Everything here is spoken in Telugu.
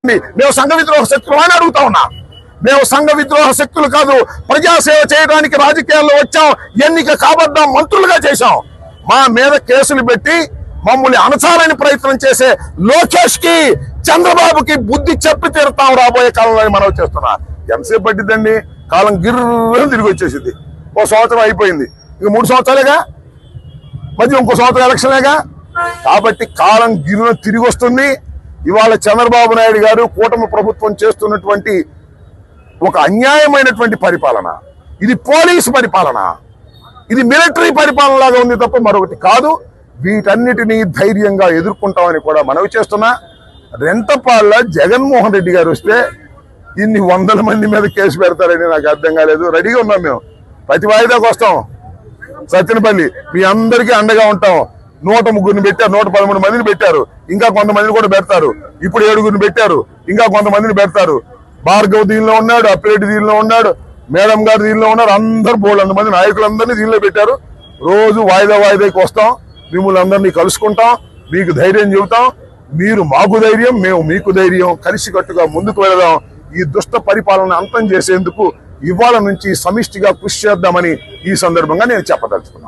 మేము సంఘ విద్రోహ శక్తులు అని అడుగుతా ఉన్నా. మేము సంఘ విద్రోహ శక్తులు కాదు, ప్రజాసేవ చేయడానికి రాజకీయాల్లో వచ్చాం, ఎన్నిక కాబడ్డాం, మంత్రులుగా చేశాం. మా మీద కేసులు పెట్టి మమ్మల్ని అణచాలని ప్రయత్నం చేసే లోకేష్ కి, చంద్రబాబుకి బుద్ధి చెప్పి తీరుతాం రాబోయే కాలంలో మనం చేస్తున్నా. ఎంతసేపు పట్టిద్దండి? కాలం గిర్రని తిరిగి వచ్చేసింది. ఓ సంవత్సరం అయిపోయింది, ఇక 3 సంవత్సరాలేగా, మధ్య ఇంకో సంవత్సరం ఎలక్షన్లేగా. కాబట్టి కాలం గిర్ర తిరిగి వస్తుంది. ఇవాళ చంద్రబాబు నాయుడు గారు కూటమి ప్రభుత్వం చేస్తున్నటువంటి ఒక అన్యాయమైనటువంటి పరిపాలన, ఇది పోలీసు పరిపాలన, ఇది మిలిటరీ పరిపాలన లాగా ఉంది తప్ప మరొకటి కాదు. వీటన్నిటినీ ధైర్యంగా ఎదుర్కొంటామని కూడా మనవి చేస్తున్నా. రెంటపాళ్ళ జగన్మోహన్ రెడ్డి గారు వస్తే ఇన్ని 100 మంది మీద కేసు పెడతారని నాకు అర్థం కాలేదు. రెడీగా ఉన్నాం మేము, ప్రతి వాయిదాకు వస్తాం. సత్యనపల్లి మీ అందరికీ అండగా ఉంటాం. 103 పెట్టారు, 113 మందిని పెట్టారు, ఇంకా కొంతమందిని కూడా పెడతారు. ఇప్పుడు 7 పెట్టారు, ఇంకా కొంతమందిని పెడతారు. భార్గవ్ దీనిలో ఉన్నాడు, అప్పిరెడ్డి దీనిలో ఉన్నాడు, మేడం గారు దీనిలో ఉన్నారు. అందరు 400 మంది నాయకులందరినీ దీనిలో పెట్టారు. రోజు వాయిదాకి వస్తాం, మిమ్మల్ని అందరినీ కలుసుకుంటాం, మీకు ధైర్యం చెబుతాం. మీరు మాకు ధైర్యం, మేము మీకు ధైర్యం. కలిసికట్టుగా ముందుకు వెళదాం. ఈ దుష్ట పరిపాలన అంతం చేసేందుకు ఇవాళ నుంచి సమిష్టిగా కృషి చేద్దామని ఈ సందర్భంగా నేను చెప్పదలుచుకున్నాను.